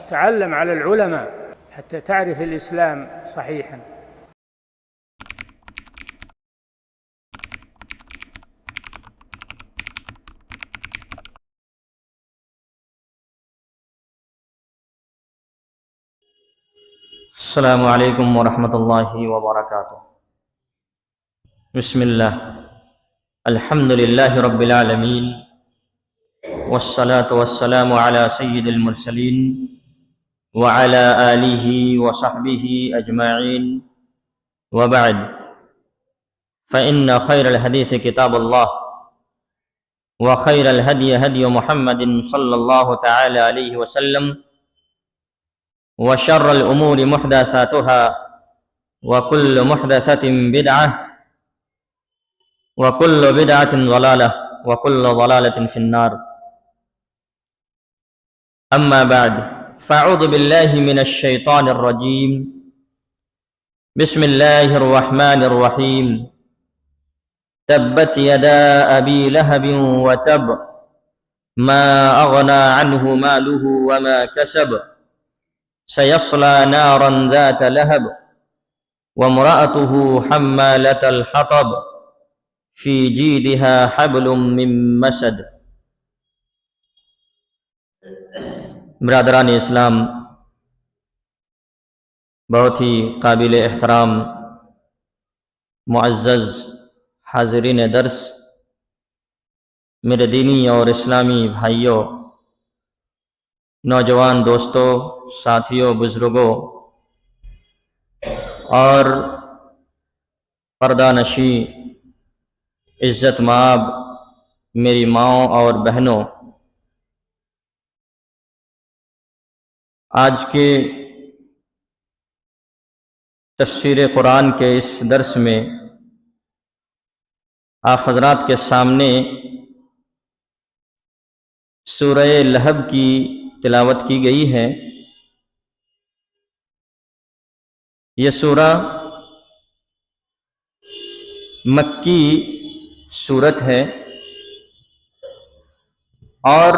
تعلم على العلماء حتى تعرف الإسلام صحيحا. السلام علیکم ورحمۃ اللہ وبرکاتہ. بسم اللہ، الحمد للہ رب العالمین، والصلاة والسلام علی سید المرسلین وعلی آلہ وصحبہ اجمعین، وبعد، فإن خیر الحدیث کتاب اللہ، وخیر الہدی ہدی محمد صلی اللہ تعالی علیہ وسلم، وشر الأمور محدثاتها وكل محدثة بدعة وكل بدعة ضلالة وكل ضلالة في النار. أما بعد، فأعوذ بالله من الشيطان الرجيم. بسم الله الرحمن الرحيم. تبت يدا أبي لهب وتب، ما أغنى عنه ماله وما كسب، سيصلى نارا ذات لهب، وامرأته حمالة الحطب، في جيدها حبل من مسد. برادران اسلام، بہت ہی قابل احترام معزز حاضرین درس، میرے دینی اور اسلامی بھائیوں، نوجوان دوستوں، ساتھیوں، بزرگوں اور پردہ نشی عزت مآب میری ماؤں اور بہنوں، آج کے تفسیر قرآن کے اس درس میں آپ حضرات کے سامنے سورہ لہب کی تلاوت کی گئی ہے. یہ سورہ مکی سورت ہے اور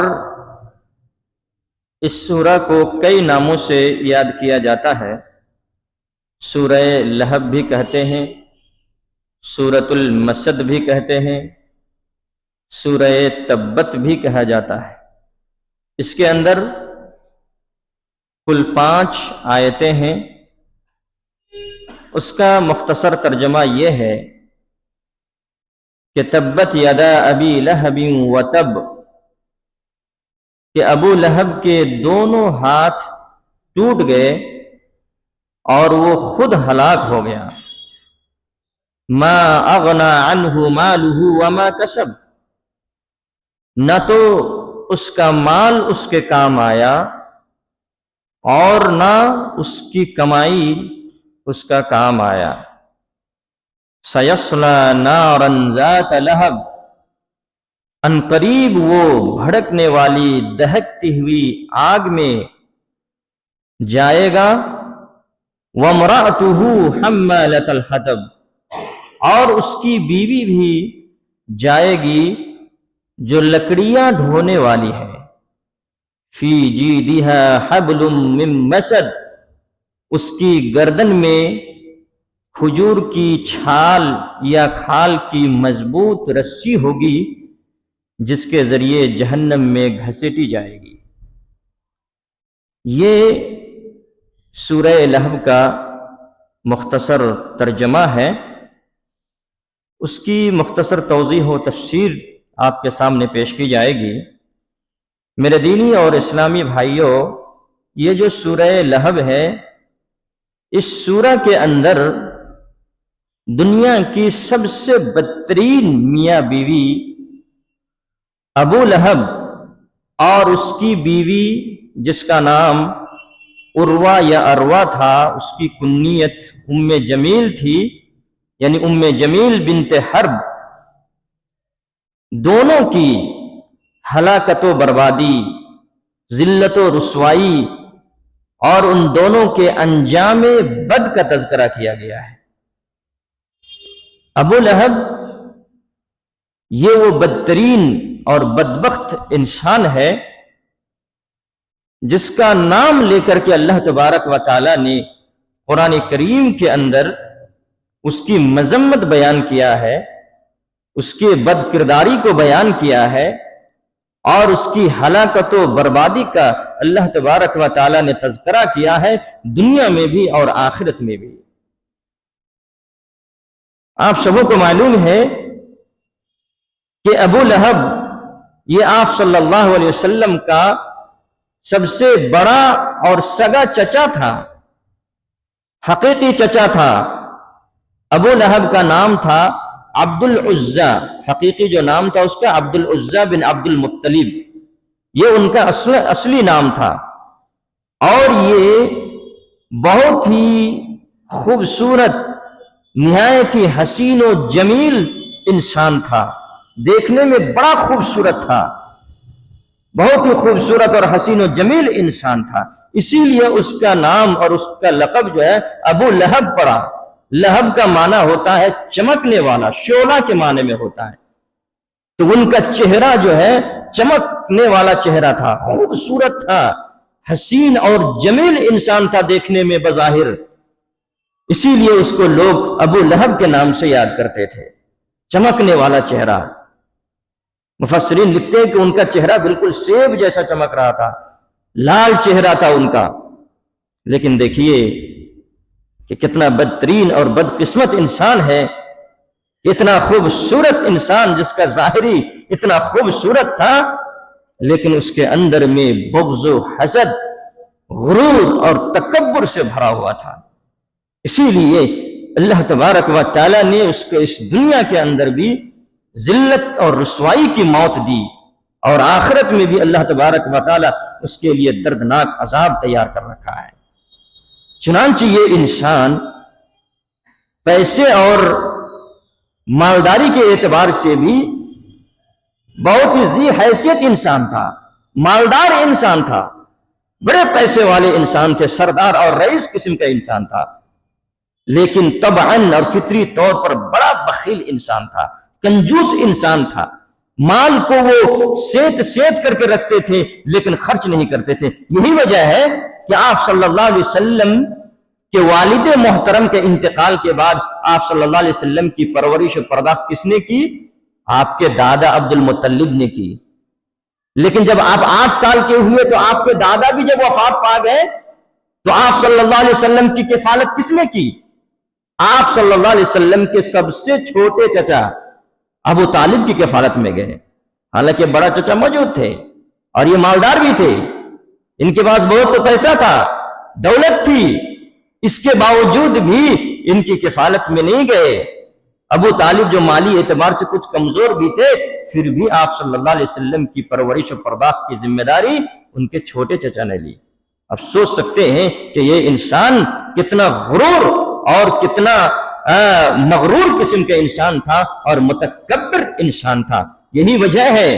اس سورہ کو کئی ناموں سے یاد کیا جاتا ہے. سورہ لہب بھی کہتے ہیں، سورۃ المسد بھی کہتے ہیں، سورہ تبت بھی کہا جاتا ہے. اس کے اندر کل 5 آیتیں ہیں. اس کا مختصر ترجمہ یہ ہے کہ تبت یدا ابی لہب وتب، کہ ابو لہب کے دونوں ہاتھ ٹوٹ گئے اور وہ خود ہلاک ہو گیا. ما اغنى عنہ مالہ وما کسب، نہ تو اس کا مال اس کے کام آیا اور نہ اس کی کمائی اس کا کام آیا. سیصلی نارا ذات لہب، ان قریب وہ بھڑکنے والی دہکتی ہوئی آگ میں جائے گا. وامرأتہ حمالۃ الحطب، اور اس کی بیوی بھی جائے گی جو لکڑیاں ڈھونے والی ہے. فی جیدہا حبل من مسد، اس کی گردن میں کھجور کی چھال یا کھال کی مضبوط رسی ہوگی جس کے ذریعے جہنم میں گھسیٹی جائے گی. یہ سورہ لہب کا مختصر ترجمہ ہے. اس کی مختصر توضیح و تفسیر آپ کے سامنے پیش کی جائے گی. میرے دینی اور اسلامی بھائیوں، یہ جو سورہ لہب ہے، اس سورہ کے اندر دنیا کی سب سے بدترین میاں بیوی ابو لہب اور اس کی بیوی جس کا نام عروہ یا اروا تھا، اس کی کنیت ام جمیل تھی، یعنی ام جمیل بنت حرب، دونوں کی ہلاکت و بربادی، ذلت و رسوائی اور ان دونوں کے انجام بد کا تذکرہ کیا گیا ہے. ابو لہب یہ وہ بدترین اور بدبخت انسان ہے جس کا نام لے کر کے اللہ تبارک و تعالی نے قرآن کریم کے اندر اس کی مذمت بیان کیا ہے، اس کے بد کرداری کو بیان کیا ہے، اور اس کی ہلاکت و بربادی کا اللہ تبارک و تعالی نے تذکرہ کیا ہے، دنیا میں بھی اور آخرت میں بھی۔ آپ سبوں کو معلوم ہے کہ ابو لہب یہ آپ صلی اللہ علیہ وسلم کا سب سے بڑا اور سگا چچا تھا، حقیقی چچا تھا۔ ابو لہب کا نام تھا عبد العزیٰ، حقیقی جو نام تھا اس کا عبد العزیٰ بن عبد المطلب، یہ ان کا اصلی نام تھا۔ اور یہ بہت ہی خوبصورت، نہایت ہی حسین و جمیل انسان تھا، دیکھنے میں بڑا خوبصورت تھا، بہت ہی خوبصورت اور حسین و جمیل انسان تھا، اسی لیے اس کا نام اور اس کا لقب جو ہے ابو لہب پڑا۔ لہب کا معنی ہوتا ہے چمکنے والا، شعلہ کے معنی میں ہوتا ہے، تو ان کا چہرہ جو ہے چمکنے والا چہرہ تھا، خوبصورت تھا، حسین اور جمیل انسان تھا دیکھنے میں بظاہر، اسی لیے اس کو لوگ ابو لہب کے نام سے یاد کرتے تھے، چمکنے والا چہرہ۔ مفسرین لکھتے ہیں کہ ان کا چہرہ بالکل سیب جیسا چمک رہا تھا، لال چہرہ تھا ان کا۔ لیکن دیکھیے کہ کتنا بدترین اور بدقسمت انسان ہے، اتنا خوبصورت انسان جس کا ظاہری اتنا خوبصورت تھا، لیکن اس کے اندر میں بغض و حسد، غرور اور تکبر سے بھرا ہوا تھا۔ اسی لیے اللہ تبارک و تعالی نے اس کو اس دنیا کے اندر بھی ذلت اور رسوائی کی موت دی، اور آخرت میں بھی اللہ تبارک و تعالی اس کے لیے دردناک عذاب تیار کر رکھا ہے۔ چنانچہ یہ انسان پیسے اور مالداری کے اعتبار سے بھی بہت ہی ذی حیثیت انسان تھا، مالدار انسان تھا، بڑے پیسے والے انسان تھے، سردار اور رئیس قسم کا انسان تھا، لیکن طبعاً اور فطری طور پر بڑا بخیل انسان تھا، کنجوس انسان تھا۔ مال کو وہ سیت کر کے رکھتے تھے لیکن خرچ نہیں کرتے تھے۔ یہی وجہ ہے کہ آپ صلی اللہ علیہ وسلم کے والد محترم کے انتقال کے بعد آپ صلی اللہ علیہ وسلم کی پرورش و پرداخت کس نے کی؟ آپ کے دادا عبد المطلب نے کی۔ لیکن جب آپ 8 سال کے ہوئے تو آپ کے دادا بھی جب وفات پا گئے تو آپ صلی اللہ علیہ وسلم کی کفالت کس نے کی؟ آپ صلی اللہ علیہ وسلم کے سب سے چھوٹے چچا ابو طالب کی کفالت میں گئے، حالانکہ بڑا چچا موجود تھے اور یہ مالدار بھی تھے، ان کے پاس بہت تو پیسہ تھا، دولت تھی، اس کے باوجود بھی ان کی کفالت میں نہیں گئے۔ ابو طالب جو مالی اعتبار سے کچھ کمزور بھی تھے، پھر بھی آپ صلی اللہ علیہ وسلم کی پرورش و پرداخت کی ذمہ داری ان کے چھوٹے چچا نے لی۔ اب سوچ سکتے ہیں کہ یہ انسان کتنا غرور اور کتنا مغرور قسم کا انسان تھا اور متکبر انسان تھا۔ یہی وجہ ہے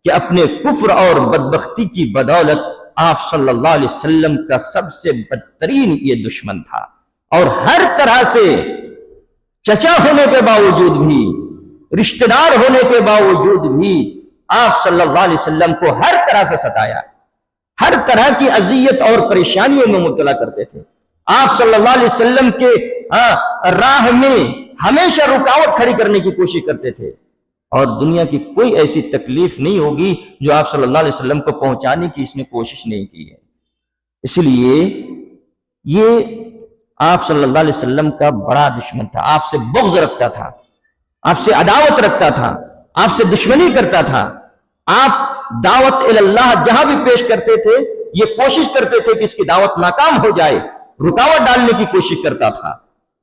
کہ اپنے کفر اور بدبختی کی بدولت آپ صلی اللہ علیہ وسلم کا سب سے بدترین یہ دشمن تھا، اور ہر طرح سے چچا ہونے کے باوجود بھی، رشتہ دار ہونے کے باوجود بھی آپ صلی اللہ علیہ وسلم کو ہر طرح سے ستایا، ہر طرح کی اذیت اور پریشانیوں میں مبتلا کرتے تھے۔ آپ صلی اللہ علیہ وسلم کے راہ میں ہمیشہ رکاوٹ کھڑی کرنے کی کوشش کرتے تھے، اور دنیا کی کوئی ایسی تکلیف نہیں ہوگی جو آپ صلی اللہ علیہ وسلم کو پہنچانے کی اس نے کوشش نہیں کی ہے۔ اس لیے یہ آپ صلی اللہ علیہ وسلم کا بڑا دشمن تھا، آپ سے بغض رکھتا تھا، آپ سے عداوت رکھتا تھا، آپ سے دشمنی کرتا تھا۔ آپ دعوت اللہ جہاں بھی پیش کرتے تھے یہ کوشش کرتے تھے کہ اس کی دعوت ناکام ہو جائے، رکاوٹ ڈالنے کی کوشش کرتا تھا۔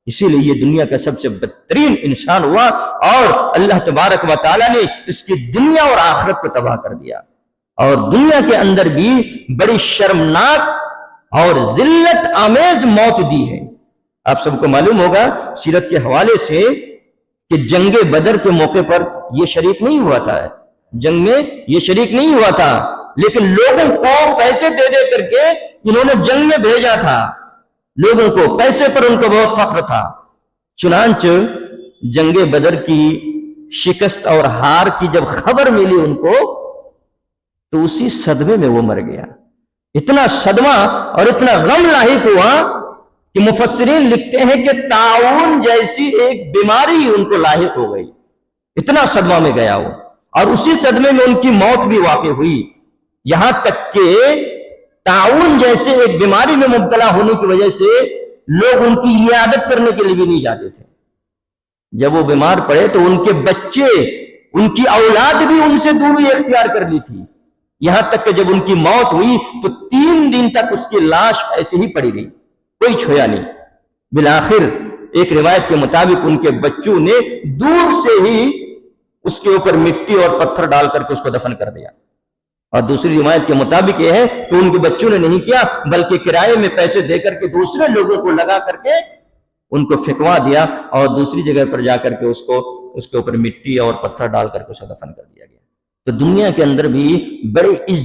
اسی لیے یہ دنیا کا سب سے بدترین انسان ہوا، اور اللہ تبارک و تعالیٰ نے اس کی دنیا اور آخرت کو تباہ کر دیا، اور دنیا کے اندر بھی بڑی شرمناک اور ذلت آمیز موت دی ہے۔ آپ سب کو معلوم ہوگا سیرت کے حوالے سے کہ جنگ بدر کے موقع پر یہ شریک نہیں ہوا تھا، جنگ میں یہ شریک نہیں ہوا تھا، لیکن لوگوں کو پیسے دے دے کر کے انہوں نے جنگ میں بھیجا تھا، لوگوں کو پیسے پر ان کو بہت فخر تھا۔ چنانچہ جنگ بدر کی شکست اور ہار کی جب خبر ملی ان کو تو اسی صدمے میں وہ مر گیا، اتنا صدمہ اور اتنا غم لاحق ہوا کہ مفسرین لکھتے ہیں کہ طاعون جیسی ایک بیماری ان کو لاحق ہو گئی، اتنا صدمہ میں گیا وہ، اور اسی صدمے میں ان کی موت بھی واقع ہوئی، یہاں تک کہ طاعون جیسے ایک بیماری میں مبتلا ہونے کی وجہ سے لوگ ان کی عیادت کرنے کے لیے بھی نہیں جاتے تھے۔ جب وہ بیمار پڑے تو ان کے بچے، ان کی اولاد بھی ان سے دوری اختیار کر لی تھی، یہاں تک کہ جب ان کی موت ہوئی تو 3 دن تک اس کی لاش ایسے ہی پڑی رہی، کوئی چھویا نہیں۔ بالآخر ایک روایت کے مطابق ان کے بچوں نے دور سے ہی اس کے اوپر مٹی اور پتھر ڈال کر کے اس کو دفن کر دیا، اور دوسری روایت کے مطابق یہ ہے کہ ان کے بچوں نے نہیں کیا بلکہ کرائے میں پیسے دے کر کے دوسرے لوگوں کو لگا کر کے ان کو پھینکوا دیا اور دوسری جگہ پر جا کر کے اس کے اوپر مٹی اور پتھر ڈال کر کے اسے دفن کر دیا گیا۔ تو دنیا کے اندر بھی بڑی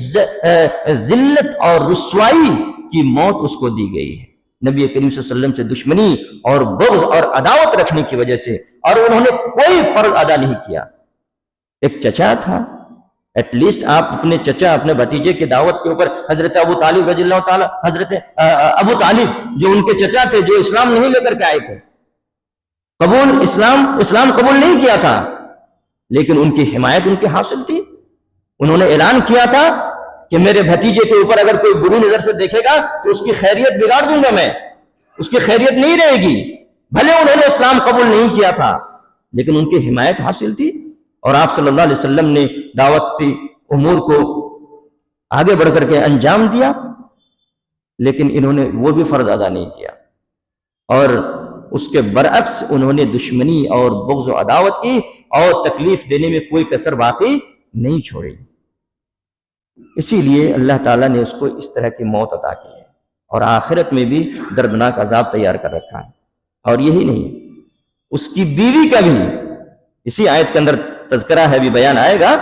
ذلت اور رسوائی کی موت اس کو دی گئی ہے، نبی کریم صلی اللہ علیہ وسلم سے دشمنی اور بغض اور عداوت رکھنے کی وجہ سے، اور انہوں نے کوئی فرض ادا نہیں کیا۔ ایک چچا تھا، ایٹ لیسٹ آپ اپنے چچا، اپنے بھتیجے کی دعوت کے اوپر، حضرت ابو طالب رضی اللہ تعالی، حضرت ابو طالب جو ان کے چچا تھے، جو اسلام نہیں لے کر کے آئے تھے، اسلام قبول نہیں کیا تھا، لیکن ان کی حمایت ان کی حاصل تھی۔ انہوں نے اعلان کیا تھا کہ میرے بھتیجے کے اوپر اگر کوئی بری نظر سے دیکھے گا تو اس کی خیریت بگاڑ دوں گا، میں اس کی خیریت نہیں رہے گی۔ بھلے انہوں نے اسلام قبول نہیں کیا تھا لیکن ان کی حمایت حاصل تھی، اور آپ صلی اللہ علیہ وسلم نے دعوتی امور کو آگے بڑھ کر کے انجام دیا، لیکن انہوں نے وہ بھی فرض ادا نہیں کیا، اور اس کے برعکس انہوں نے دشمنی اور بغض و عداوت کی اور تکلیف دینے میں کوئی کسر باقی نہیں چھوڑی۔ اسی لیے اللہ تعالیٰ نے اس کو اس طرح کی موت عطا کی ہے، اور آخرت میں بھی دردناک عذاب تیار کر رکھا ہے۔ اور یہی نہیں، اس کی بیوی کا بھی اسی آیت کے اندر تذکرہ ہے، بھی بیان آئے گا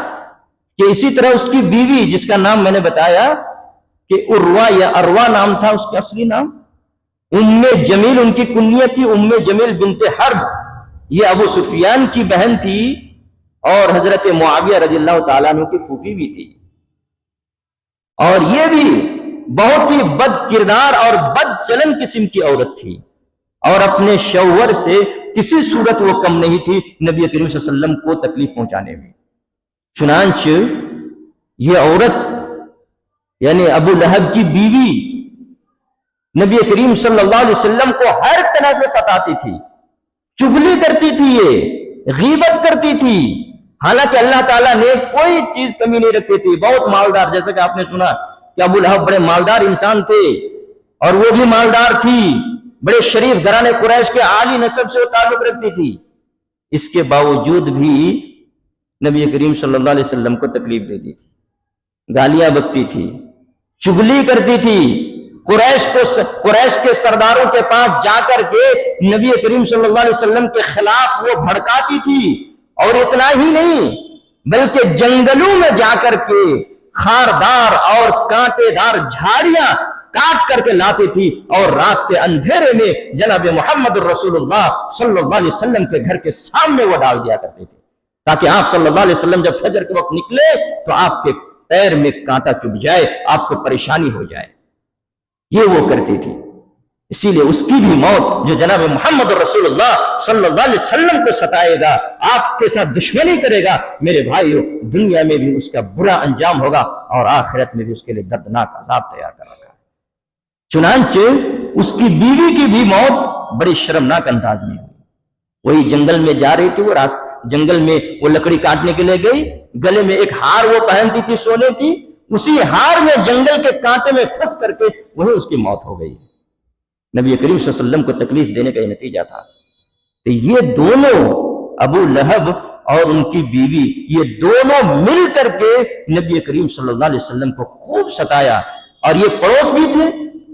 کہ اسی طرح اس کی بیوی، جس کا نام میں نے بتایا کہ عروہ یا اروا نام تھا اس کا اصلی نام، ام جمیل ان کی کنیت تھی، ام جمیل بنت حرب، یہ ابو سفیان کی بہن تھی اور حضرت معاویہ رضی اللہ تعالیٰ عنہ کی پھوپھی بھی تھی، اور یہ بھی بہت ہی بد کردار اور بد چلن قسم کی عورت تھی، اور اپنے شوہر سے کسی صورت وہ کم نہیں تھی نبی کریم صلی اللہ علیہ وسلم کو تکلیف پہنچانے میں۔ چنانچہ یہ عورت یعنی ابو لہب کی بیوی نبی کریم صلی اللہ علیہ وسلم کو ہر طرح سے ستاتی تھی، چغلی کرتی تھی، یہ غیبت کرتی تھی، حالانکہ اللہ تعالیٰ نے کوئی چیز کمی نہیں رکھی تھی، بہت مالدار، جیسا کہ آپ نے سنا کہ ابو لہب بڑے مالدار انسان تھے اور وہ بھی مالدار تھی، بڑے شریف گھرانے قریش کے عالی نسب سے وہ تعلق رکھتی تھی، اس کے باوجود بھی نبی کریم صلی اللہ علیہ وسلم کو تکلیف دیتی تھی، گالیاں بکتی تھی، چغلی کرتی تھی، قریش کے سرداروں کے پاس جا کر کے نبی کریم صلی اللہ علیہ وسلم کے خلاف وہ بھڑکاتی تھی، اور اتنا ہی نہیں بلکہ جنگلوں میں جا کر کے خاردار اور کانٹے دار جھاڑیاں کاٹ کر کے لاتی تھی، اور رات کے اندھیرے میں جناب محمد رسول اللہ صلی اللہ علیہ وسلم کے گھر کے سامنے وہ ڈال دیا کرتے تھے، تاکہ آپ صلی اللہ علیہ وسلم جب فجر کے وقت نکلے تو آپ کے پیر میں کانٹا چبھ جائے، آپ کو پریشانی ہو جائے، یہ وہ کرتی تھی۔ اسی لیے اس کی بھی موت، جو جناب محمد رسول اللہ صلی اللہ علیہ وسلم کو ستائے گا، آپ کے ساتھ دشمنی کرے گا، میرے بھائیو، دنیا میں بھی اس کا برا انجام ہوگا اور آخرت میں بھی اس کے لیے دردناک عذاب تیار کر رکھا ہے۔ چنانچہ اس کی بیوی کی بھی موت بڑی شرمناک انداز میں ہوئی۔ وہی جنگل میں جا رہی تھی، وہ جنگل میں وہ لکڑی کاٹنے کے لیے گئی، گلے میں ایک ہار وہ پہنتی تھی، سونے کی، اسی ہار میں جنگل کے کانٹے میں پھنس کر کے وہی اس کی موت ہو گئی۔ نبی کریم صلی اللہ علیہ وسلم کو تکلیف دینے کا یہ نتیجہ تھا۔ تو یہ دونوں، ابو لہب اور ان کی بیوی، یہ دونوں مل کر کے نبی کریم صلی اللہ علیہ وسلم کو خوب ستایا، اور یہ پڑوس بھی تھے،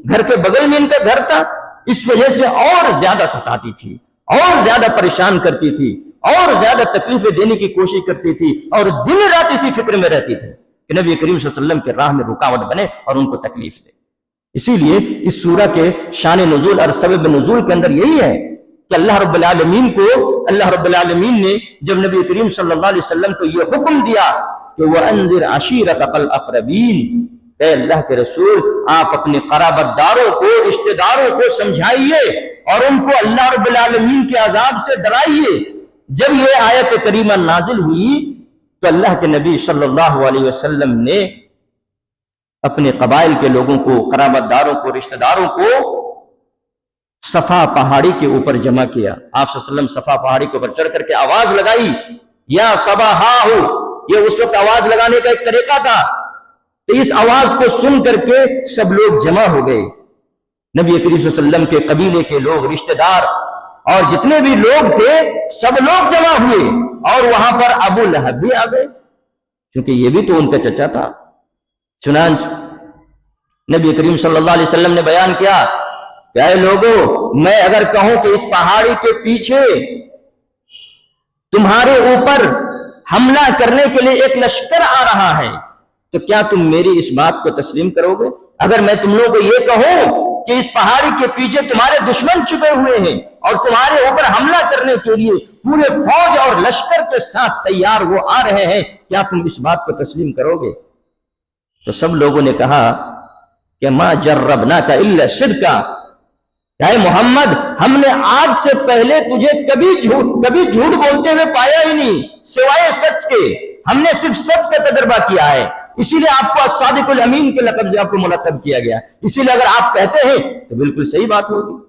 گھر کے بغل میں ان کا گھر تھا، اس وجہ سے اور زیادہ ستاتی تھی، اور زیادہ پریشان کرتی تھی، اور زیادہ تکلیفیں دینے کی کوشش کرتی تھی، اور دن رات اسی فکر میں رہتی تھی کہ نبی کریم صلی اللہ علیہ وسلم کے راہ میں رکاوٹ بنے اور ان کو تکلیف دے۔ اسی لیے اس سورہ کے شان نزول اور سبب نزول کے اندر یہی ہے کہ اللہ رب العالمین نے جب نبی کریم صلی اللہ علیہ وسلم کو یہ حکم دیا کہ وَأَنذِرْ عَشِيرَتَكَ الْأَقْرَبِينَ، اے اللہ کے رسول آپ اپنے قرابت داروں کو، رشتہ داروں کو سمجھائیے اور ان کو اللہ رب العالمین کے عذاب سے ڈرائیے۔ جب یہ آیت کریمہ نازل ہوئی تو اللہ کے نبی صلی اللہ علیہ وسلم نے اپنے قبائل کے لوگوں کو، قرابت داروں کو، رشتہ داروں کو صفا پہاڑی کے اوپر جمع کیا۔ آپ صلی اللہ علیہ وسلم صفا پہاڑی کے اوپر چڑھ کر کے آواز لگائی، یا صباحا، یہ اس وقت آواز لگانے کا ایک طریقہ تھا۔ تو اس آواز کو سن کر کے سب لوگ جمع ہو گئے، نبی کریم صلی اللہ علیہ وسلم کے قبیلے کے لوگ، رشتہ دار اور جتنے بھی لوگ تھے سب لوگ جمع ہوئے، اور وہاں پر ابو لہب بھی آ گئے کیونکہ یہ بھی تو ان کا چچا تھا۔ چنانچہ نبی کریم صلی اللہ علیہ وسلم نے بیان کیا کہ اے لوگوں، میں اگر کہوں کہ اس پہاڑی کے پیچھے تمہارے اوپر حملہ کرنے کے لیے ایک لشکر آ رہا ہے تو کیا تم میری اس بات کو تسلیم کرو گے؟ اگر میں تم لوگوں کو یہ کہوں کہ اس پہاڑی کے پیچھے تمہارے دشمن چھپے ہوئے ہیں اور تمہارے اوپر حملہ کرنے کے لیے پورے فوج اور لشکر کے ساتھ تیار وہ آ رہے ہیں، کیا تم اس بات کو تسلیم کرو گے؟ تو سب لوگوں نے کہا کہ ما جربناک الا صدقا، اے محمد ہم نے آج سے پہلے تجھے کبھی جھوٹ بولتے ہوئے پایا ہی نہیں سوائے سچ کے، ہم نے صرف سچ کا تجربہ کیا ہے، اسی لیے آپ کو الصادق الامین کے لقب سے آپ کو ملقب کیا گیا، اسی لیے اگر آپ کہتے ہیں تو بالکل صحیح بات ہوگی۔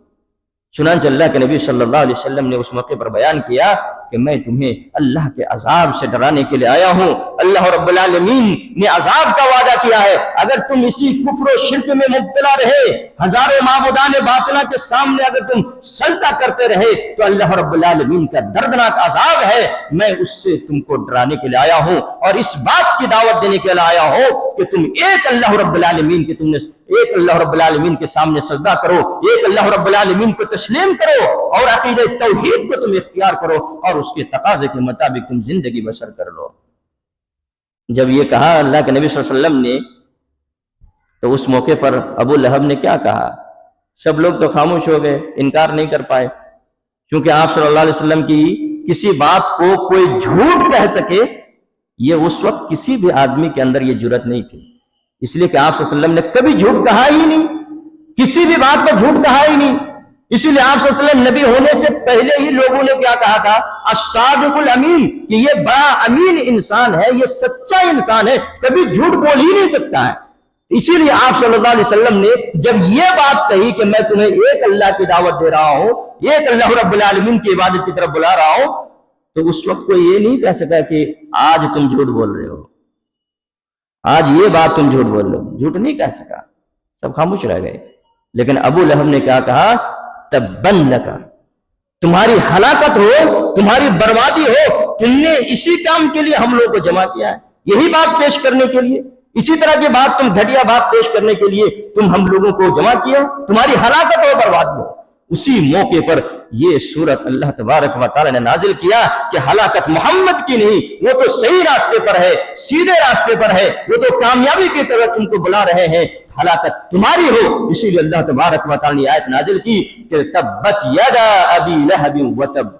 چنانچہ اللہ کے نبی صلی اللہ علیہ وسلم نے اس موقع پر بیان کیا کہ میں تمہیں اللہ کے عذاب سے ڈرانے کے لیے آیا ہوں، اللہ رب العالمین نے عذاب کا وعدہ کیا ہے، اگر تم اسی کفر و شرک میں مبتلا رہے، ہزاروں معبودان باطلہ کے سامنے اگر تم سجدہ کرتے رہے تو اللہ رب العالمین کا دردناک عذاب ہے، میں اس سے تم کو ڈرانے کے لیے آیا ہوں اور اس بات کی دعوت دینے کے لیے آیا ہوں کہ تم ایک اللہ رب العالمین کے ایک اللہ رب العالمین کے سامنے سجدہ کرو، ایک اللہ رب العالمین کو تسلیم کرو اور عقیدہ توحید کو تم اختیار کرو اور اس کے تقاضے کے مطابق تم زندگی بسر کر لو۔ جب یہ کہا اللہ کے نبی صلی اللہ علیہ وسلم نے تو اس موقع پر ابو لہب نے کیا کہا؟ سب لوگ تو خاموش ہو گئے، انکار نہیں کر پائے، کیونکہ آپ صلی اللہ علیہ وسلم کی کسی بات کو کوئی جھوٹ کہہ سکے یہ اس وقت کسی بھی آدمی کے اندر یہ جرأت نہیں تھی، اس لیے کہ آپ صلی اللہ علیہ وسلم نے کبھی جھوٹ کہا ہی نہیں، کسی بھی بات پر جھوٹ کہا ہی نہیں، اسی لیے آپ صلی اللہ علیہ وسلم نبی ہونے سے پہلے ہی لوگوں نے کیا کہا تھا؟ الصادق الامین، کہ یہ بڑا امین انسان ہے، یہ سچا انسان ہے، کبھی جھوٹ بول ہی نہیں سکتا ہے۔ اسی لیے آپ صلی اللہ علیہ وسلم نے جب یہ بات کہی کہ میں تمہیں ایک اللہ کی دعوت دے رہا ہوں، ایک اللہ رب العالمین کی عبادت کی طرف بلا رہا ہوں، تو اس وقت کوئی یہ نہیں کہہ سکا کہ آج تم جھوٹ بول رہے ہو، آج یہ بات تم جھوٹ بول رہے ہو، جھوٹ نہیں کہہ سکا، سب خاموش رہ گئے۔ لیکن ابو لہب نے کیا کہا؟ تبن لک، تمہاری ہلاکت ہو، تمہاری بربادی ہو، تم نے اسی کام کے لیے ہم لوگوں کو جمع کیا ہے، یہی بات پیش کرنے کے لیے، اسی طرح کی بات تم گھٹیا بات پیش کرنے کے لیے تم ہم لوگوں کو جمع کیا، تمہاری ہلاکت ہو، بربادی ہو۔ اسی موقع پر یہ سورت اللہ تبارک و تعالی نے نازل کیا کہ ہلاکت محمد کی نہیں، وہ تو صحیح راستے پر ہے، سیدھے راستے پر ہے، وہ تو کامیابی کی طرف تم کو بلا رہے ہیں، ہلاکت تمہاری ہو۔ اسی لیے اللہ تبارک و تعالی نے آیت نازل کی کہ تبت یدا ابی لہب وتب،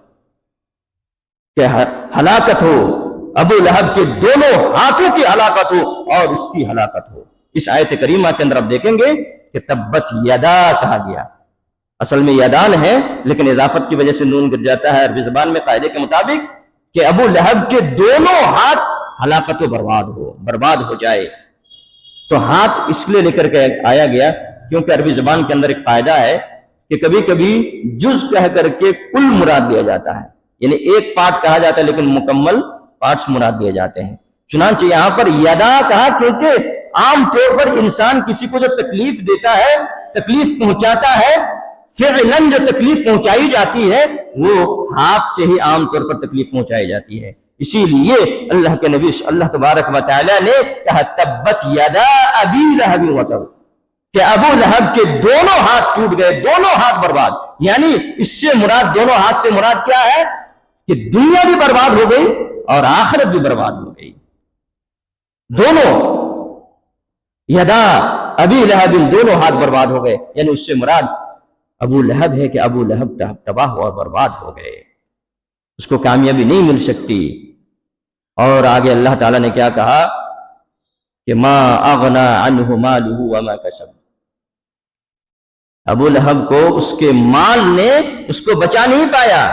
کہ ہلاکت ہو ابو لہب کے دونوں ہاتھوں کی ہلاکت ہو اور اس کی ہلاکت ہو۔ اس آیت کریمہ کے اندر آپ دیکھیں گے کہ تبت یدا کہا گیا، اصل میں یدان ہے لیکن اضافت کی وجہ سے نون گر جاتا ہے عربی زبان میں قاعدے کے مطابق کہ ابو لہب کے دونوں ہاتھ ہلاکت و برباد ہو جائے۔ تو ہاتھ اس لیے لے کر کے آیا گیا کیونکہ عربی زبان کے اندر ایک قاعدہ ہے کہ کبھی کبھی جز کہہ کر کے کل مراد لیا جاتا ہے، یعنی ایک پارٹ کہا جاتا ہے لیکن مکمل پارٹس مراد دیے جاتے ہیں۔ چنانچہ یہاں پر یدا کہا کیونکہ عام طور پر انسان کسی کو جو تکلیف دیتا ہے، تکلیف پہنچاتا ہے، فعلاً جو تکلیف پہنچائی جاتی ہے وہ ہاتھ سے ہی عام طور پر تکلیف پہنچائی جاتی ہے۔ اسی لیے اللہ کے نبی اللہ تبارک و تعالی نے کہا تبت یدا ابی لہب وتب، کہ ابو لہب کے دونوں ہاتھ ٹوٹ گئے، دونوں ہاتھ برباد۔ یعنی اس سے مراد، دونوں ہاتھ سے مراد کیا ہے کہ دنیا بھی برباد ہو گئی اور آخرت بھی برباد ہو گئی۔ دونوں یدا ابی لہب، دونوں ہاتھ برباد ہو گئے، یعنی اس سے مراد ابو لہب ہے کہ ابو لہب تباہ اور برباد ہو گئے، اس کو کامیابی نہیں مل سکتی۔ اور آگے اللہ تعالیٰ نے کیا کہا کہ ما اغنا عنہ مالہ وما کسب، ابو لہب کو اس کے مال نے اس کو بچا نہیں پایا،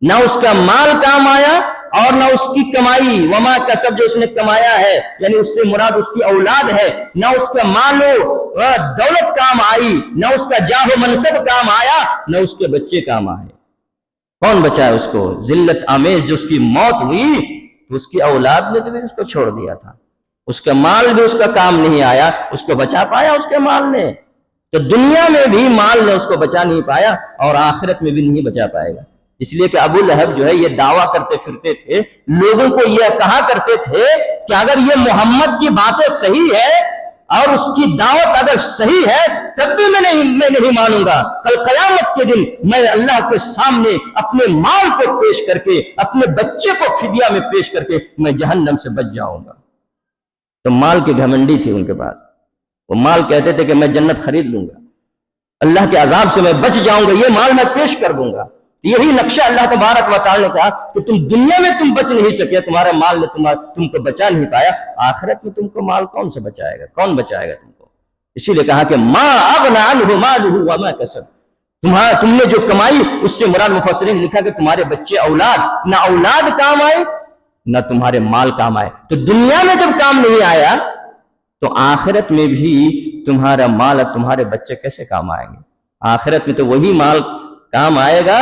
نہ اس کا مال کام آیا اور نہ اس کی کمائی، وما کسب جو اس نے کمایا ہے یعنی اس سے مراد اس کی اولاد ہے، نہ اس کا مال و دولت کام آئی، نہ اس کا جاہ و منصب کام آیا، نہ اس کے بچے کام آئے۔ کون بچایا اس کو؟ ذلت آمیز جو اس کی موت ہوئی تو اس کی اولاد نے تو بھی اس کو چھوڑ دیا تھا، اس کا مال بھی اس کا کام نہیں آیا، اس کو بچا پایا اس کے مال نے؟ تو دنیا میں بھی مال نے اس کو بچا نہیں پایا اور آخرت میں بھی نہیں بچا پائے گا۔ اس لیے کہ ابو لہب جو ہے یہ دعویٰ کرتے پھرتے تھے، لوگوں کو یہ کہا کرتے تھے کہ اگر یہ محمد کی باتیں صحیح ہے اور اس کی دعوت اگر صحیح ہے تب بھی میں نہیں مانوں گا، کل قیامت کے دن میں اللہ کے سامنے اپنے مال کو پیش کر کے، اپنے بچے کو فدیہ میں پیش کر کے میں جہنم سے بچ جاؤں گا۔ تو مال کی گھمنڈی تھی ان کے پاس، وہ مال کہتے تھے کہ میں جنت خرید لوں گا، اللہ کے عذاب سے میں بچ جاؤں گا، یہ مال میں پیش کر دوں گا۔ یہی نقشہ اللہ تبارک و تعالی نے کہا کہ تم دنیا میں تم بچ نہیں سکے، تمہارا مال نے تم کو بچا نہیں پایا، آخرت میں تم کو مال کون سے بچائے گا؟ کون بچائے گا تم کو؟ اسی لیے کہا کہ ما اغنى عنہ مالہ وما کسب، تم نے جو کمائی اس سے مراد مفسرین نے لکھا کہ تمہارے بچے اولاد، نہ اولاد کام آئے نہ تمہارے مال کام آئے۔ تو دنیا میں جب کام نہیں آیا تو آخرت میں بھی تمہارا مال اور تمہارے بچے کیسے کام آئیں گے؟ آخرت میں تو وہی مال کام آئے گا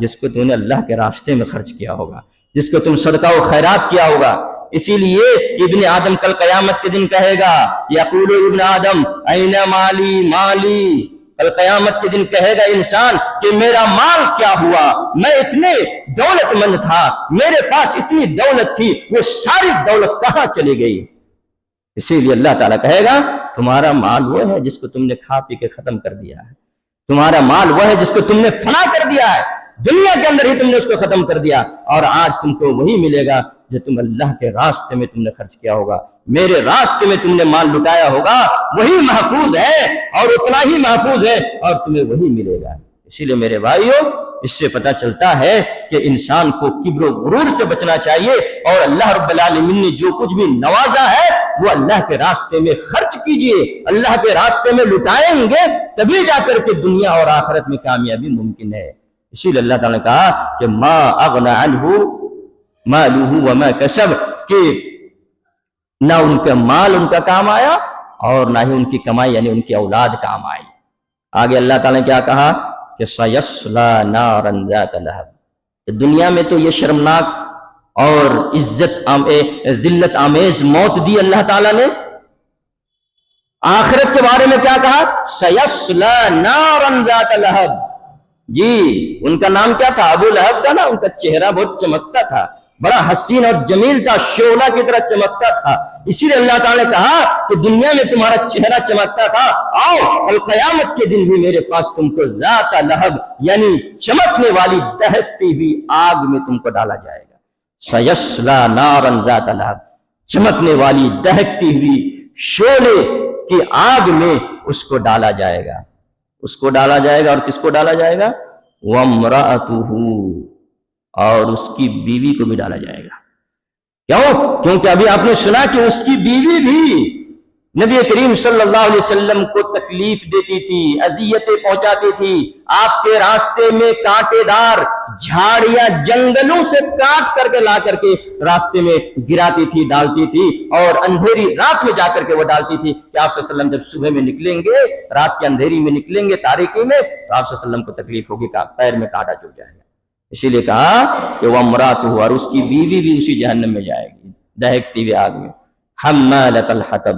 جس کو تم نے اللہ کے راستے میں خرچ کیا ہوگا، جس کو تم صدقہ و خیرات کیا ہوگا۔ اسی لیے ابن آدم کل قیامت کے دن کہے گا، یقول ابن آدم این مالی مالی، کل قیامت کے دن کہے گا انسان کہ میرا مال کیا ہوا، میں اتنے دولت مند تھا، میرے پاس اتنی دولت تھی، وہ ساری دولت کہاں چلی گئی؟ اسی لیے اللہ تعالیٰ کہے گا تمہارا مال وہ ہے جس کو تم نے کھا پی کے ختم کر دیا ہے، تمہارا مال وہ ہے جس کو تم نے فنا کر دیا ہے، دنیا کے اندر ہی تم نے اس کو ختم کر دیا، اور آج تم کو وہی ملے گا جو تم اللہ کے راستے میں تم نے خرچ کیا ہوگا، میرے راستے میں تم نے مال لٹایا ہوگا، وہی محفوظ ہے اور اتنا ہی محفوظ ہے اور تمہیں وہی ملے گا۔ اسی لیے میرے بھائیو، اس سے پتہ چلتا ہے کہ انسان کو کبر و غرور سے بچنا چاہیے، اور اللہ رب العالمین نے جو کچھ بھی نوازا ہے وہ اللہ کے راستے میں خرچ کیجئے، اللہ کے راستے میں لٹائیں گے تبھی جا کر کے دنیا اور آخرت میں کامیابی ممکن ہے۔ اسی لیے اللہ تعالیٰ نے کہا کہ ما اغنى عنہ مالہ وما کسب، کہ نہ ان کا مال ان کا کام آیا اور نہ ہی ان کی کمائی یعنی ان کی اولاد کام آئی۔ آگے اللہ تعالیٰ نے کیا کہا کہ سیصلی نارا ذات لہب، دنیا میں تو یہ شرمناک اور ذلت آمیز موت دی اللہ تعالیٰ نے، آخرت کے بارے میں کیا کہا؟ سیصلی نارا ذات لہب۔ جی ان کا نام کیا تھا؟ ابو لہب تھا نا، ان کا چہرہ بہت چمکتا تھا، بڑا حسین اور جمیل تھا، شعلہ کی طرح چمکتا تھا، اسی لیے اللہ تعالیٰ نے کہا کہ دنیا میں تمہارا چہرہ چمکتا تھا، آؤ القیامت کے دن بھی میرے پاس تم کو ذات لہب یعنی چمکنے والی دہکتی ہوئی آگ میں تم کو ڈالا جائے گا۔ سیصلی نارا ذات لہب، چمکنے والی دہکتی ہوئی شعلے کی آگ میں اس کو ڈالا جائے گا، اس کو ڈالا جائے گا، اور کس کو ڈالا جائے گا؟ وَامْرَأَتُهُ، اور اس کی بیوی کو بھی ڈالا جائے گا۔ کیوں؟ کیونکہ ابھی آپ نے سنا کہ اس کی بیوی بھی نبی کریم صلی اللہ علیہ وسلم کو تکلیف دیتی تھی، اذیتیں پہنچاتی تھی، آپ کے راستے میں کانٹے دار جھاڑیاں جنگلوں سے کاٹ کر کے لا کر کے راستے میں گراتی تھی، ڈالتی تھی، اور اندھیری رات میں جا کر کے وہ ڈالتی تھی کہ آپ صلی اللہ علیہ وسلم جب صبح میں نکلیں گے، رات کے اندھیری میں نکلیں گے، تاریکی میں، تو آپ صلی اللہ علیہ وسلم کو تکلیف ہوگی کہ پیر میں کانٹا چبھ جائے گا۔ اسی لیے کہا کہ وہ امراتہ، اور اس کی بیوی بھی اسی جہنم میں جائے گی، دہکتی ہوئی آگ میں۔ حمالۃ الحطب،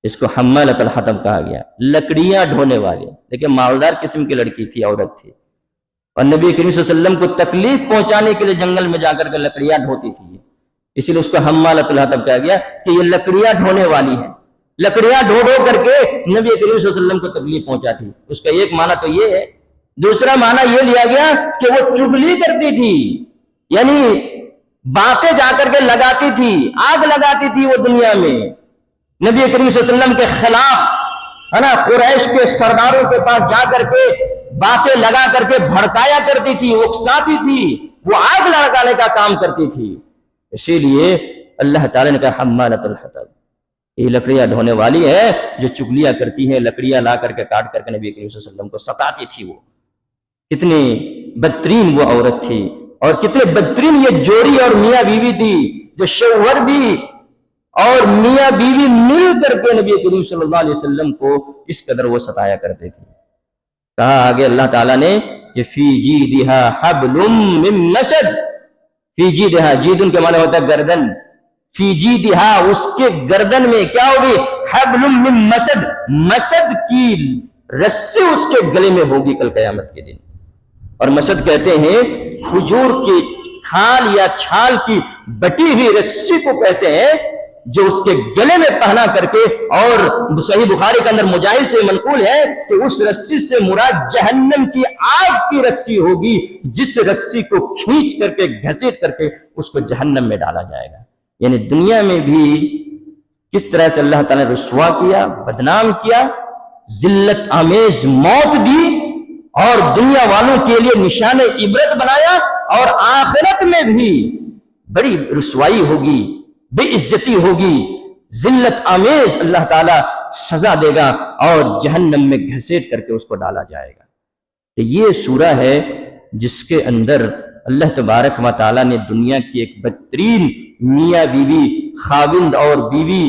اس کو حمالۃ الحطب کہا گیا، لکڑیاں ڈھونے والی، لیکن مالدار قسم کی لڑکی تھی، عورت تھی، اور نبی کریم صلی اللہ علیہ وسلم کو تکلیف پہنچانے کے لیے جنگل میں جا کر کے لکڑیاں ڈھوتی تھی، اسی لیے اس کو حمالۃ الحطب کہا گیا کہ یہ لکڑیاں ڈھونے والی ہے، لکڑیاں ڈھو ڈھو کر کے نبی کریم صلی اللہ علیہ وسلم کو تکلیف پہنچاتی۔ اس کا ایک معنی تو یہ ہے، دوسرا معنی یہ لیا گیا کہ وہ چغلی کرتی تھی، یعنی باتیں جا کر کے لگاتی تھی، آگ لگاتی تھی وہ دنیا میں، نبی کریم صلی اللہ علیہ وسلم کے خلاف، ہے نا، قریش کے سرداروں کے پاس جا کر کے باتیں لگا کر کے بھڑکایا کرتی تھی، اکساتی تھی، وہ آگ لگانے کا کام کرتی تھی۔ اسی لیے اللہ تعالیٰ نے کہا حمالۃ الحطب، یہ لکڑیاں ڈھونے والی ہے جو چگلیاں کرتی ہیں، لکڑیاں لا کر کے کاٹ کر کے نبی کریم صلی اللہ علیہ وسلم کو ستاتی تھی۔ وہ کتنی بدترین وہ عورت تھی، اور کتنے بدترین یہ جوڑی اور میاں بیوی تھی، جو شوہر بھی اور میاں بیوی مل کر کے نبی کریم صلی اللہ علیہ وسلم کو اس قدر وہ ستایا کرتے تھے۔ کہا آگے اللہ تعالیٰ نے کہ فی جیدہا حبل من مسد، فی جیدہا، جیدن کے معنی ہوتا ہے گردن، فی جیدہا اس کے گردن میں کیا ہوگی، حبل من مسد، مسد کی رسی اس کے گلے میں ہوگی کل قیامت کے دن۔ اور مسد کہتے ہیں کھجور کی کھال یا چھال کی بٹی ہوئی رسی کو کہتے ہیں، جو اس کے گلے میں پہنا کر کے، اور صحیح بخاری کے اندر مجاہد سے منقول ہے کہ اس رسی سے مراد جہنم کی آگ کی رسی ہوگی، جس رسی کو کھینچ کر کے گھسیٹ کر کے اس کو جہنم میں ڈالا جائے گا۔ یعنی دنیا میں بھی کس طرح سے اللہ تعالیٰ نے رسوا کیا، بدنام کیا، ذلت آمیز موت دی، اور دنیا والوں کے لیے نشان عبرت بنایا، اور آخرت میں بھی بڑی رسوائی ہوگی، بے عزتی ہوگی، ذلت آمیز اللہ تعالیٰ سزا دے گا اور جہنم میں گھسیٹ کر کے اس کو ڈالا جائے گا۔ تو یہ سورہ ہے جس کے اندر اللہ تبارک و تعالیٰ نے دنیا کی ایک بدترین میاں بیوی، خاوند اور بیوی،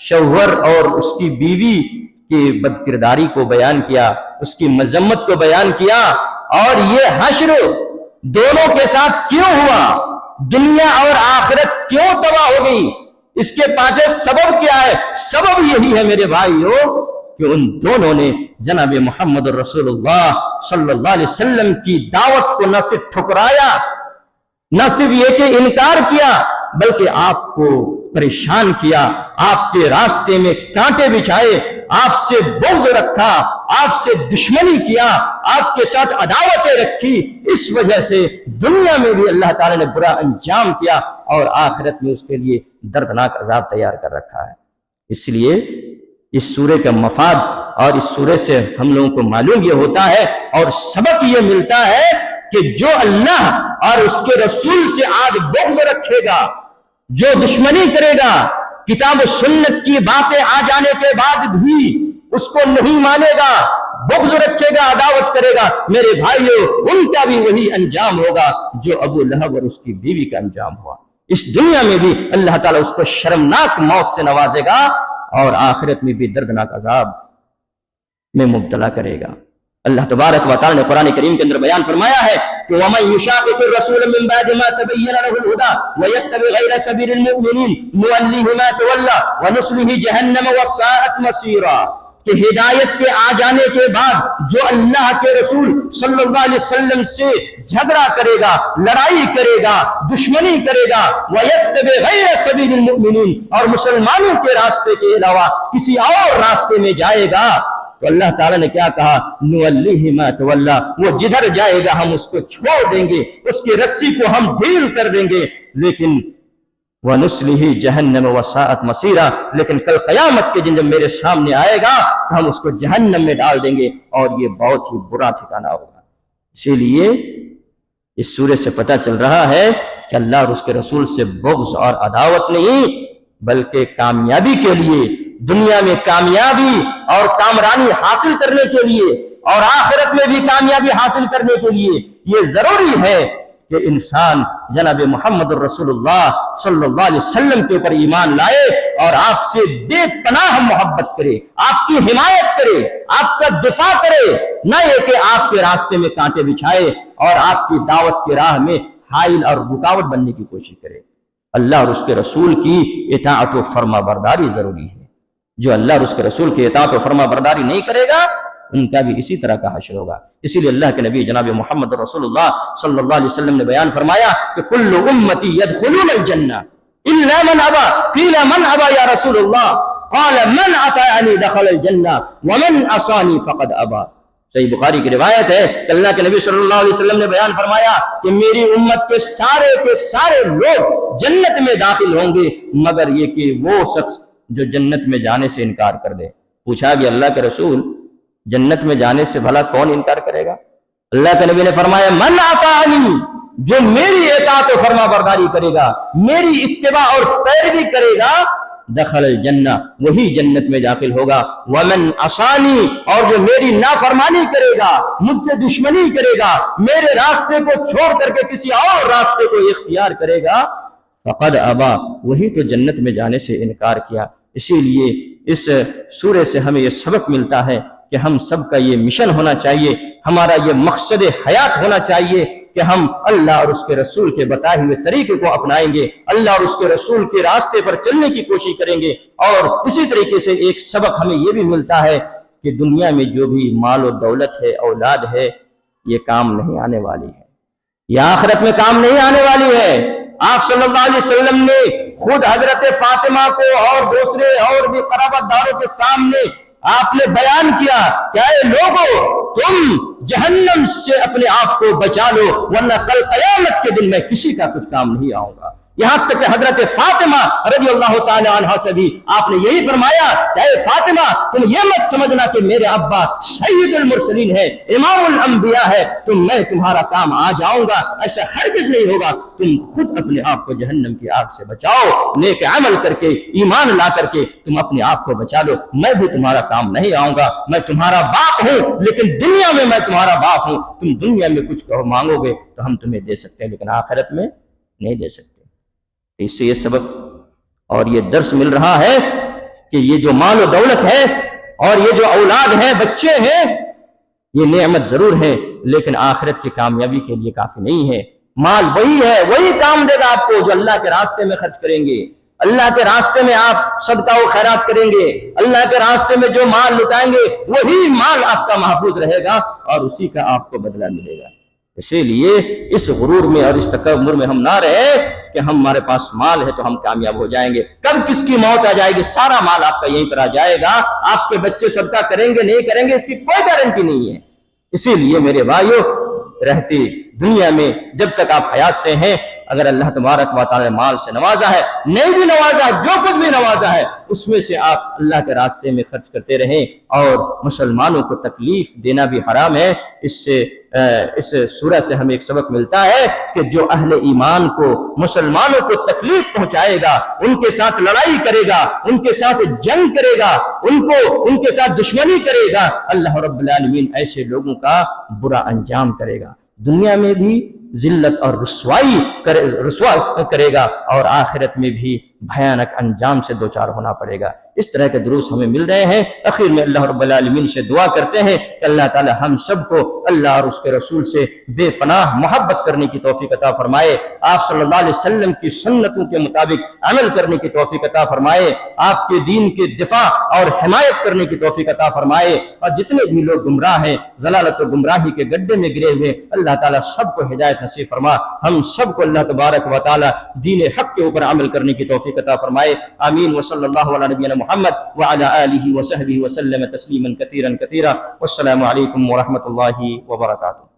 شوہر اور اس کی بیوی کی بد کرداری کو بیان کیا، اس کی مذمت کو بیان کیا، اور یہ حشر دونوں کے ساتھ کیوں ہوا، دنیا اور آخرت کیوں تباہ ہو گئی، اس کے پیچھے سبب کیا ہے؟ سبب یہی ہے میرے بھائیو کہ ان دونوں نے جناب محمد رسول اللہ صلی اللہ علیہ وسلم کی دعوت کو نہ صرف ٹھکرایا، نہ صرف یہ کہ انکار کیا، بلکہ آپ کو پریشان کیا، آپ کے راستے میں کانٹے بچھائے، آپ سے بغض رکھا، آپ سے دشمنی کیا، آپ کے ساتھ عداوتیں رکھی۔ اس وجہ سے دنیا میں بھی اللہ تعالیٰ نے برا انجام کیا، اور آخرت میں اس کے لیے دردناک عذاب تیار کر رکھا ہے۔ اس لیے اس سورے کا مفاد اور اس سورے سے ہم لوگوں کو معلوم یہ ہوتا ہے اور سبق یہ ملتا ہے کہ جو اللہ اور اس کے رسول سے آج بغض رکھے گا، جو دشمنی کرے گا، کتاب و سنت کی باتیں آ جانے کے بعد بھی اس کو نہیں مانے گا، بغض رکھے گا، عداوت کرے گا، میرے بھائیو ان کا بھی وہی انجام ہوگا جو ابو لہب اور اس کی بیوی کا انجام ہوا۔ اس دنیا میں بھی اللہ تعالیٰ اس کو شرمناک موت سے نوازے گا، اور آخرت میں بھی دردناک عذاب میں مبتلا کرے گا۔ اللہ تبارک و تعالیٰ نے قرآن کریم کے اندر بیان فرمایا ہے کہ وَمَن يُشَاقِقِ الرَّسُولَ مِن بَعْدِ مَا تَبَيَّنَ لَهُ الْهُدَىٰ وَيَتَّبِعْ غَيْرَ سَبِيلِ الْمُؤْمِنِينَ نُوَلِّهِ مَا تَوَلَّىٰ وَنُصْلِهِ جَهَنَّمَ وَسَاءَتْ مَصِيرًا، کہ ہدایت کے آ جانے کے بعد جو اللہ کے رسول صلی اللہ علیہ وسلم سے جھگڑا کرے گا، لڑائی کرے گا، دشمنی کرے گا، وَيَتَّبِعْ غَيْرَ سَبِيلِ الْمُؤْمِنِينَ، اور مسلمانوں کے راستے کے علاوہ کسی اور راستے میں جائے گا، تو اللہ تعالیٰ نے کیا کہا، نُوَلِّهِ مَا تَوَلَّىٰ، وہ جدھر جائے گا ہم اس کو چھوڑ دیں گے، اس کی رسی کو ہم ڈھیل کر دیں گے، لیکن وَنُصْلِهِ جَهَنَّمَ وَسَاءَتْ مَصِيرًا، لیکن کل قیامت کے دن جب میرے سامنے آئے گا تو ہم اس کو جہنم میں ڈال دیں گے، اور یہ بہت ہی برا ٹھکانہ ہوگا۔ اسی لیے اس سورے سے پتہ چل رہا ہے کہ اللہ اور اس کے رسول سے بغض اور عداوت نہیں، بلکہ کامیابی کے لیے، دنیا میں کامیابی اور کامرانی حاصل کرنے کے لیے، اور آخرت میں بھی کامیابی حاصل کرنے کے لیے یہ ضروری ہے کہ انسان جناب محمد رسول اللہ صلی اللہ علیہ وسلم کے اوپر ایمان لائے، اور آپ سے بے پناہ محبت کرے، آپ کی حمایت کرے، آپ کا دفاع کرے، نہ یہ کہ آپ کے راستے میں کانٹے بچھائے اور آپ کی دعوت کی راہ میں حائل اور رکاوٹ بننے کی کوشش کرے۔ اللہ اور اس کے رسول کی اطاعت و فرما برداری ضروری ہے۔ جو اللہ اور اس کے رسول کی اطاعت و فرما برداری نہیں کرے گا، ان کا بھی اسی طرح کا حشر ہوگا۔ اسی لیے اللہ کے نبی جناب محمد رسول اللہ صلی اللہ علیہ وسلم نے بیان فرمایا کہ کل امتی يدخلون الجنہ الا من ابى، قیل من ابى یا رسول اللہ، قال من اطاعنی دخل الجنہ ومن عصانی فقد ابى۔ صحیح بخاری کی روایت ہے کہ اللہ کے نبی صلی اللہ علیہ وسلم نے بیان فرمایا کہ میری امت کے سارے لوگ جنت میں داخل ہوں گے، مگر یہ کہ وہ شخص جو جنت میں جانے سے انکار کر دے۔ پوچھا کہ اللہ کے رسول جنت میں جانے سے بھلا کون انکار کرے گا؟ اللہ کے نبی نے فرمایا من اطاعنی، جو میری اطاعت و فرما برداری کرے گا، میری اتباع اور پیروی کرے گا، دخل الجنہ، وہی جنت میں داخل ہوگا۔ ومن عصانی، اور جو میری نافرمانی کرے گا، مجھ سے دشمنی کرے گا، میرے راستے کو چھوڑ کر کے کسی اور راستے کو اختیار کرے گا، فقد ابا، وہی تو جنت میں جانے سے انکار کیا۔ اسی لیے اس سورے سے ہمیں یہ سبق ملتا ہے کہ ہم سب کا یہ مشن ہونا چاہیے، ہمارا یہ مقصد حیات ہونا چاہیے کہ ہم اللہ اور اس کے رسول کے بتائے ہوئے طریقے کو اپنائیں گے، اللہ اور اس کے رسول کے راستے پر چلنے کی کوشش کریں گے۔ اور اسی طریقے سے ایک سبق ہمیں یہ بھی ملتا ہے کہ دنیا میں جو بھی مال و دولت ہے، اولاد ہے، یہ کام نہیں آنے والی ہے، یہ آخرت میں کام نہیں آنے والی ہے۔ آپ صلی اللہ علیہ وسلم نے خود حضرت فاطمہ کو اور دوسرے اور بھی قرابت داروں کے سامنے آپ نے بیان کیا کہ اے لوگو، تم جہنم سے اپنے آپ کو بچا لو، ورنہ کل قیامت کے دن میں کسی کا کچھ کام نہیں آؤں گا۔ یہاں تک کہ حضرت فاطمہ رضی اللہ تعالی عنہ سے بھی آپ نے یہی فرمایا کہ اے فاطمہ، تم یہ مت سمجھنا کہ میرے ابا سید المرسلین ہے، امام الانبیاء ہے، تو میں تمہارا کام آ جاؤں گا، ایسا ہرگز نہیں ہوگا۔ تم خود اپنے آپ کو جہنم کی آگ سے بچاؤ، نیک عمل کر کے، ایمان لا کر کے تم اپنے آپ کو بچا لو، میں بھی تمہارا کام نہیں آؤں گا۔ میں تمہارا باپ ہوں، لیکن دنیا میں تمہارا باپ ہوں۔ تم دنیا میں کچھ مانگو گے تو ہم تمہیں دے سکتے ہیں، لیکن آخرت میں نہیں دے سکتے۔ اس سے یہ سبق اور یہ درس مل رہا ہے کہ یہ جو مال و دولت ہے اور یہ جو اولاد ہے، بچے ہیں، یہ نعمت ضرور ہے، لیکن آخرت کی کامیابی کے لیے کافی نہیں ہے۔ مال وہی ہے، وہی کام دے گا آپ کو جو اللہ کے راستے میں خرچ کریں گے، اللہ کے راستے میں آپ صدقہ و خیرات کریں گے، اللہ کے راستے میں جو مال لٹائیں گے، وہی مال آپ کا محفوظ رہے گا اور اسی کا آپ کو بدلہ ملے گا۔ اسی لیے اس غرور میں اور اس تکبر میں ہم نہ رہے کہ ہمارے پاس مال ہے تو ہم کامیاب ہو جائیں گے۔ کب کس کی موت آ جائے گی، سارا مال آپ کا یہیں پر آ جائے گا۔ آپ کے بچے صدقہ کریں گے نہیں کریں گے، اس کی کوئی گارنٹی نہیں ہے۔ اسی لیے میرے بھائیو، رہتی دنیا میں جب تک آپ حیات سے ہیں، اگر اللہ تبارک و تعالی نے مال سے نوازا ہے، نہیں بھی نوازا، جو کچھ بھی نوازا ہے، اس میں سے آپ اللہ کے راستے میں خرچ کرتے رہیں۔ اور مسلمانوں کو تکلیف دینا بھی حرام ہے۔ اس سورہ سے ہمیں ایک سبق ملتا ہے کہ جو اہل ایمان کو، مسلمانوں کو تکلیف پہنچائے گا، ان کے ساتھ لڑائی کرے گا، ان کے ساتھ جنگ کرے گا، ان کے ساتھ دشمنی کرے گا، اللہ رب العالمین ایسے لوگوں کا برا انجام کرے گا۔ دنیا میں بھی ذلت اور رسوا کرے گا اور آخرت میں بھی بھیانک انجام سے دوچار ہونا پڑے گا۔ اس طرح کے دروس ہمیں مل رہے ہیں۔ اخیر میں اللہ رب العالمین سے دعا کرتے ہیں کہ اللہ تعالی ہم سب کو اللہ اور اس کے رسول سے بے پناہ محبت کرنے کی توفیق عطا فرمائے، آپ صلی اللہ علیہ وسلم کی سنتوں کے مطابق عمل کرنے کی توفیق عطا فرمائے، آپ کے دین کے دفاع اور حمایت کرنے کی توفیق عطا فرمائے، اور جتنے بھی لوگ گمراہ ہیں، ضلالت و گمراہی کے گڈھے میں گرے ہوئے، اللہ تعالیٰ سب کو ہدایت نصیب فرما۔ ہم سب کو اللہ تبارک و تعالیٰ دین حق کے اوپر عمل کرنے کی توفیق عطا فرمائے۔ آمین۔ وصلی اللہ علی نبینا محمد وعلی آلہ وصحبہ وسلم تسلیما کثیرا کثیرا۔ والسلام علیکم ورحمۃ اللہ وبرکاتہ۔